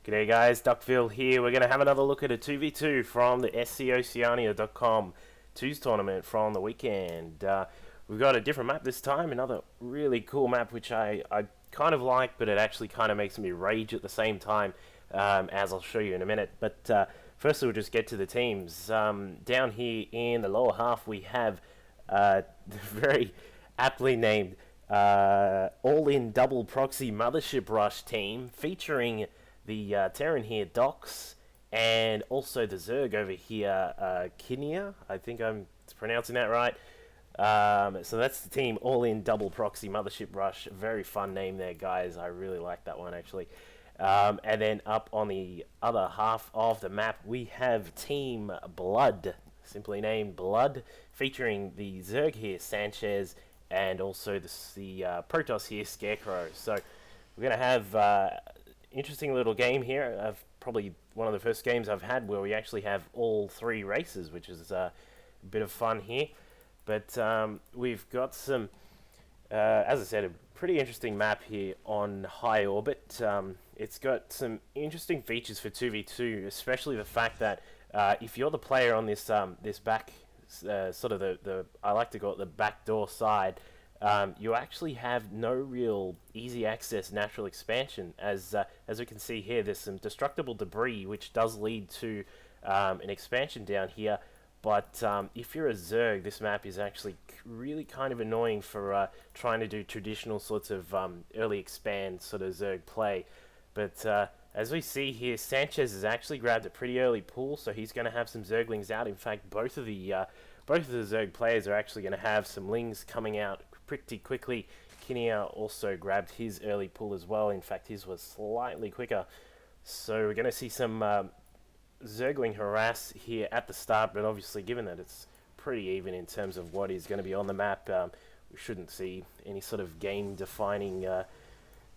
G'day guys, Duckville here. We're going to have another look at a 2v2 from the SCOceania.com 2s tournament from the weekend. We've got a different map this time, another really cool map which I kind of like, but it actually kind of makes me rage at the same time, as I'll show you in a minute. But firstly, we'll just get to the teams. Down here in the lower half we have the very aptly named all-in double Proxy Mothership Rush team, featuring the Terran here, Dox, and also the Zerg over here, Kinnear. I think I'm pronouncing that right. So that's the team, all-in double Proxy Mothership Rush. Very fun name there, guys. I really like that one, actually. And then up on the other half of the map, we have Team Blood, simply named Blood, featuring the Zerg here, Sanchez, and also the Protoss here, Scarecrow. So we're going to have interesting little game here. Probably one of the first games I've had where we actually have all three races, which is a bit of fun here. But we've got some, as I said, a pretty interesting map here on high orbit. It's got some interesting features for 2v2, especially the fact that if you're the player on this this back, sort of the I like to call it the backdoor side, you actually have no real easy access natural expansion. As we can see here, there's some destructible debris which does lead to an expansion down here. But if you're a Zerg, this map is actually really kind of annoying for trying to do traditional sorts of early expand sort of Zerg play. But as we see here, Sanchez has actually grabbed a pretty early pull, so he's going to have some Zerglings out. In fact, both of the Zerg players are actually going to have some Lings coming out pretty quickly. Kinnear also grabbed his early pull as well. In fact, his was slightly quicker. So we're going to see some Zergling harass here at the start, but obviously given that it's pretty even in terms of what is going to be on the map, we shouldn't see any sort of game-defining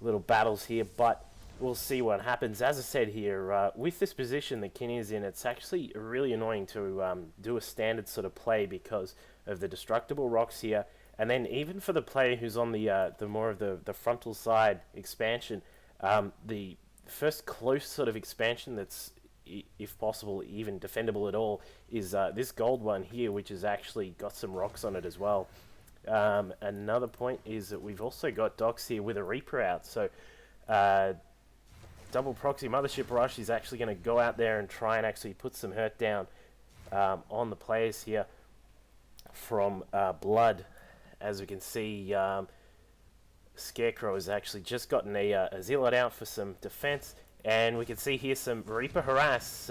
little battles here, but we'll see what happens. As I said here, with this position that Kinnear's in, it's actually really annoying to do a standard sort of play because of the destructible rocks here. And then even for the player who's on the more of the frontal side expansion, the first close sort of expansion that's, if possible, even defendable at all, is this gold one here, which has actually got some rocks on it as well. Another point is that we've also got Dox here with a Reaper out, so double Proxy Mothership Rush is actually going to go out there and try and actually put some hurt down on the players here from Blood. As we can see, Scarecrow has actually just gotten a Zealot out for some defense, and we can see here some Reaper harass,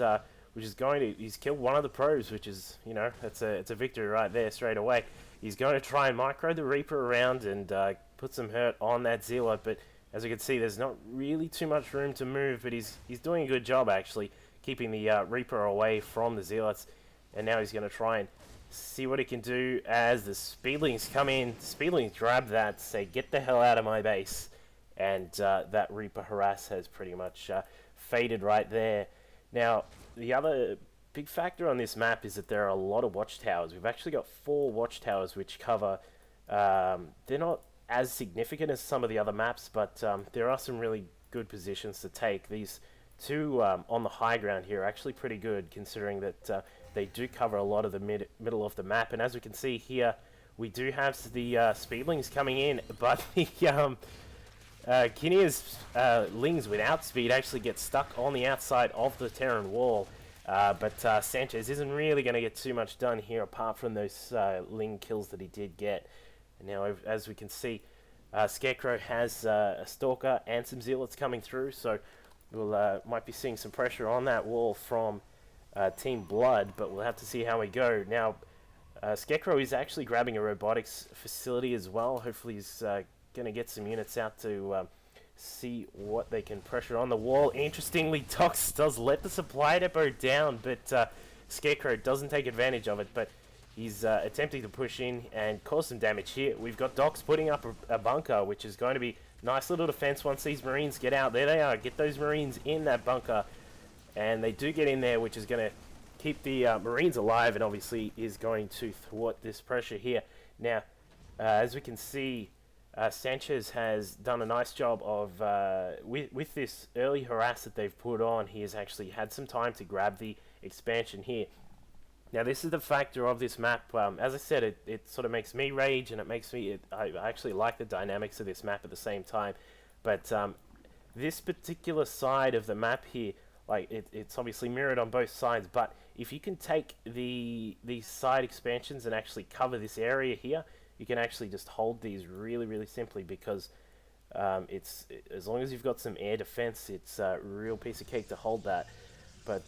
which is he's killed one of the pros, which is, you know, it's a victory right there straight away. He's going to try and micro the Reaper around and put some hurt on that Zealot, but as we can see, there's not really too much room to move, but he's doing a good job actually, keeping the Reaper away from the Zealots, and now he's going to try and see what he can do as the Speedlings come in. Speedlings grab that, say, get the hell out of my base, and that Reaper harass has pretty much faded right there. Now, the other big factor on this map is that there are a lot of watchtowers. We've actually got 4 watchtowers which cover, they're not as significant as some of the other maps, but there are some really good positions to take. These 2 on the high ground here are actually pretty good, considering that they do cover a lot of the middle of the map. And as we can see here, we do have the Speedlings coming in, but the Kinnear's Lings without speed actually get stuck on the outside of the Terran wall. But Sanchez isn't really going to get too much done here, apart from those Ling kills that he did get. And now, as we can see, Scarecrow has a Stalker and some Zealots coming through, so we'll might be seeing some pressure on that wall from Team Blood, but we'll have to see how we go. Now, Scarecrow is actually grabbing a robotics facility as well. Hopefully he's going to get some units out to see what they can pressure on the wall. Interestingly, Dox does let the supply depot down, but Scarecrow doesn't take advantage of it, but he's attempting to push in and cause some damage here. We've got Dox putting up a bunker, which is going to be nice little defense once these Marines get out. There they are. Get those Marines in that bunker. And they do get in there, which is going to keep the Marines alive, and obviously is going to thwart this pressure here. Now, as we can see, Sanchez has done a nice job of, with this early harass that they've put on, he has actually had some time to grab the expansion here. Now this is the factor of this map. As I said, it sort of makes me rage, and it makes me. I actually like the dynamics of this map at the same time. But this particular side of the map here, like it's obviously mirrored on both sides. But if you can take these side expansions and actually cover this area here, you can actually just hold these really simply, because it's as long as you've got some air defense, it's a real piece of cake to hold that. But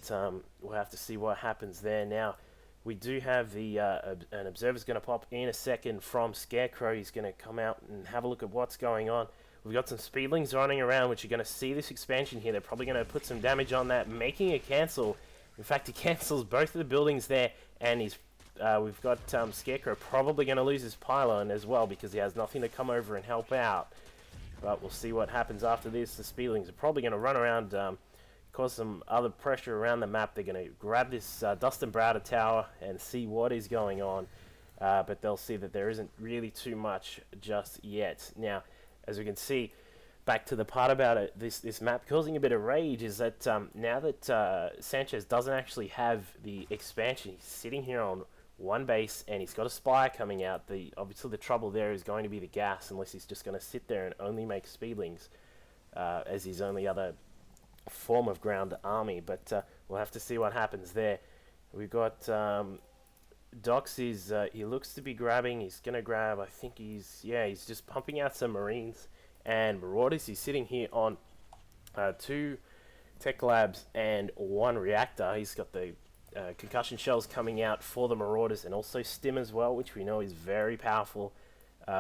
we'll have to see what happens there. Now we do have the an observer's going to pop in a second from Scarecrow. He's going to come out and have a look at what's going on. We've got some speedlings running around, which are going to see this expansion here. They're probably going to put some damage on that, making a cancel. In fact, he cancels both of the buildings there, and we've got Scarecrow probably going to lose his pylon as well, because he has nothing to come over and help out. But we'll see what happens after this. The speedlings are probably going to run around, cause some other pressure around the map. They're going to grab this Dustin Browder tower and see what is going on. But they'll see that there isn't really too much just yet. Now, as we can see, back to the part about it, this map causing a bit of rage is that now that Sanchez doesn't actually have the expansion, he's sitting here on one base and he's got a spire coming out. Obviously the trouble there is going to be the gas, unless he's just going to sit there and only make speedlings as his only other form of ground army. But we'll have to see what happens there. We've got Dox he looks to be grabbing. He's gonna grab, I think he's just pumping out some Marines and Marauders. He's sitting here on 2 tech labs and 1 reactor. He's got the concussion shells coming out for the Marauders, and also Stim as well, which we know is very powerful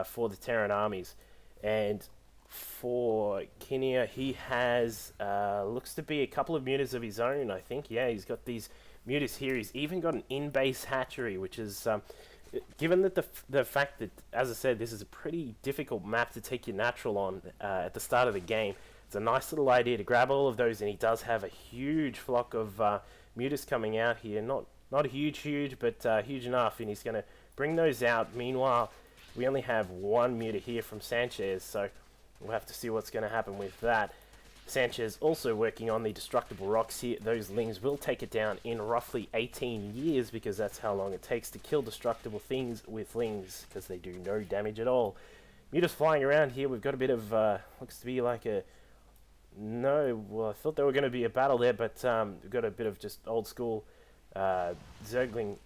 for the Terran armies. And for Kinnear, he has looks to be a couple of mutas of his own, I think. Yeah, he's got these mutas here. He's even got an in-base hatchery, which is given that the fact that, as I said, this is a pretty difficult map to take your natural on at the start of the game. It's a nice little idea to grab all of those, and he does have a huge flock of mutas coming out here. Not huge, but huge enough, and he's going to bring those out. Meanwhile, we only have 1 muta here from Sanchez, so we'll have to see what's going to happen with that. Sanchez also working on the destructible rocks here. Those lings will take it down in roughly 18 years, because that's how long it takes to kill destructible things with lings, because they do no damage at all. Mutas flying around here. We've got a bit of, looks to be like a, well, I thought there were going to be a battle there, but we've got a bit of just old school Zergling,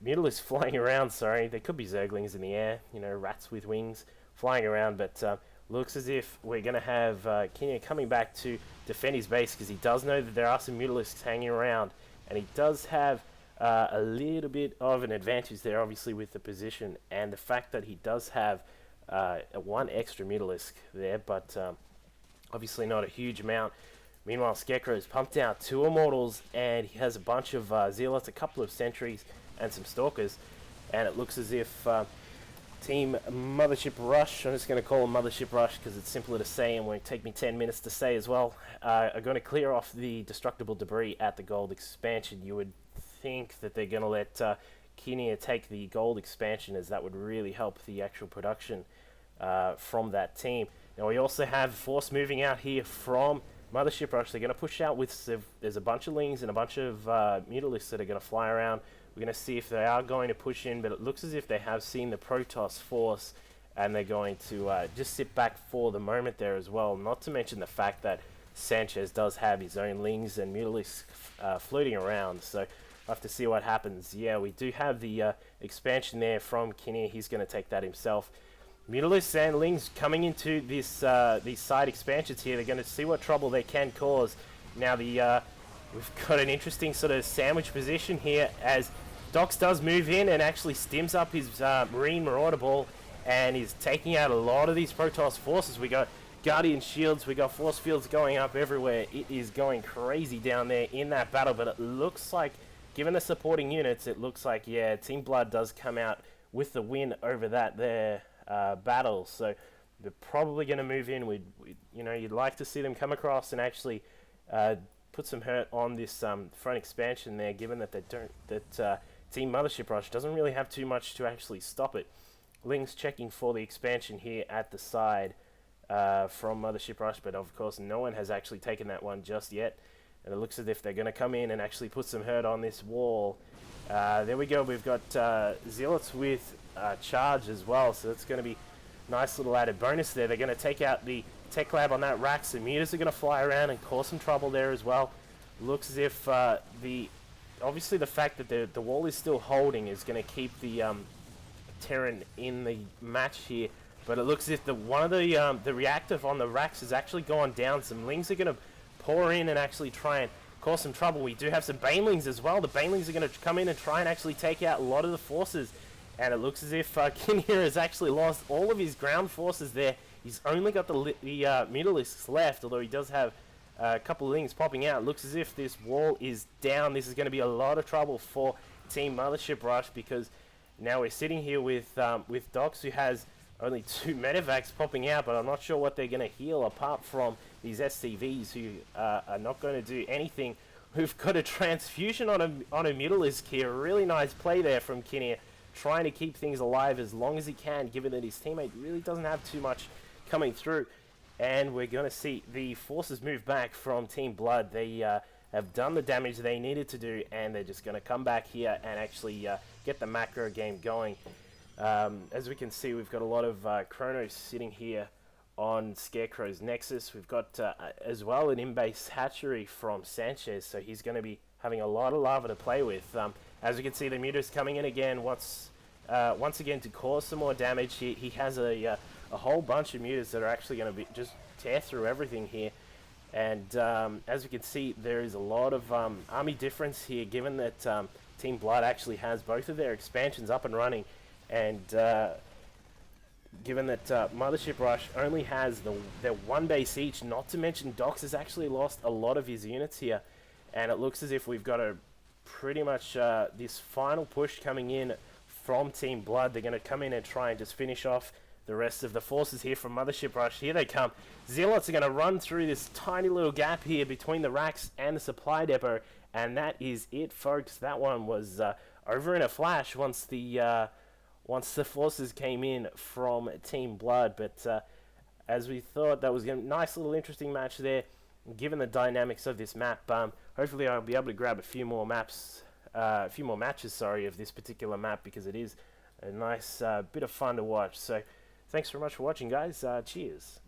Mutalisks flying around, sorry. They could be Zerglings in the air, you know, rats with wings flying around, but looks as if we're going to have Kinnear coming back to defend his base, because he does know that there are some Mutalisks hanging around, and he does have a little bit of an advantage there, obviously, with the position and the fact that he does have 1 extra Mutalisk there, but obviously not a huge amount. Meanwhile, Scarecrow's pumped out 2 Immortals, and he has a bunch of Zealots, a couple of Sentries, and some Stalkers, and it looks as if Team Mothership Rush, I'm just going to call them Mothership Rush because it's simpler to say and won't take me 10 minutes to say as well, are going to clear off the destructible debris at the gold expansion. You would think that they're going to let Kinnear take the gold expansion, as that would really help the actual production from that team. Now we also have force moving out here from Mothership Rush. They're going to push out with, there's a bunch of lings and a bunch of Mutalisks that are going to fly around. We're going to see if they are going to push in, but it looks as if they have seen the Protoss force, and they're going to just sit back for the moment there as well. Not to mention the fact that Sanchez does have his own lings and Mutalisks floating around, so we'll have to see what happens. Yeah, we do have the expansion there from Kinnear. He's going to take that himself. Mutalisks and lings coming into this these side expansions here. They're going to see what trouble they can cause. Now we've got an interesting sort of sandwich position here, as Dox does move in and actually stims up his Marine Marauder Ball, and he's taking out a lot of these Protoss forces. We got Guardian Shields, we got Force Fields going up everywhere. It is going crazy down there in that battle, but it looks like, given the supporting units, it looks like, yeah, Team Blood does come out with the win over that there battle. So they're probably going to move in. You know, you'd like to see them come across and actually put some hurt on this front expansion there, given that Team Mothership Rush doesn't really have too much to actually stop it. Lings checking for the expansion here at the side from Mothership Rush, but of course no one has actually taken that one just yet. And it looks as if they're going to come in and actually put some hurt on this wall. There we go, we've got Zealots with charge as well, so it's going to be nice little added bonus there. They're going to take out the Tech Lab on that rack, so mutas are going to fly around and cause some trouble there as well. Looks as if obviously the fact that the wall is still holding is going to keep the Terran in the match here, but it looks as if one of the reactive on the racks has actually gone down. Some Lings are going to pour in and actually try and cause some trouble. We do have some Banelings as well. The Banelings are going to come in and try and actually take out a lot of the forces, and it looks as if Kinnear has actually lost all of his ground forces there. He's only got the Mutalisks left, although he does have a couple of Lings popping out. Looks as if this wall is down. This is going to be a lot of trouble for Team Mothership Rush, because now we're sitting here with Dox, who has only 2 medevacs popping out, but I'm not sure what they're going to heal apart from these SCVs who are not going to do anything. We've got a transfusion on a Mutalisk here. Really nice play there from Kinnear, trying to keep things alive as long as he can, given that his teammate really doesn't have too much coming through. And we're going to see the forces move back from Team Blood. They have done the damage they needed to do, and they're just going to come back here and actually get the macro game going. As we can see, we've got a lot of Chronos sitting here on Scarecrow's Nexus. We've got as well an in-base hatchery from Sanchez, so he's going to be having a lot of lava to play with. As we can see, the mutas coming in again once again to cause some more damage. He has a whole bunch of mutas that are actually going to be just tear through everything here. And as we can see, there is a lot of army difference here, given that Team Blood actually has both of their expansions up and running, and given that Mothership Rush only has their 1 base each. Not to mention Dox has actually lost a lot of his units here, and it looks as if we've got a pretty much this final push coming in from Team Blood. They're going to come in and try and just finish off the rest of the forces here from Mothership Rush. Here they come. Zealots are going to run through this tiny little gap here between the racks and the supply depot, and that is it, folks. That one was over in a flash once the forces came in from Team Blood. But as we thought, that was a nice little interesting match there, given the dynamics of this map. Hopefully I'll be able to grab a few more matches, of this particular map, because it is a nice bit of fun to watch. So thanks very much for watching, guys. Cheers.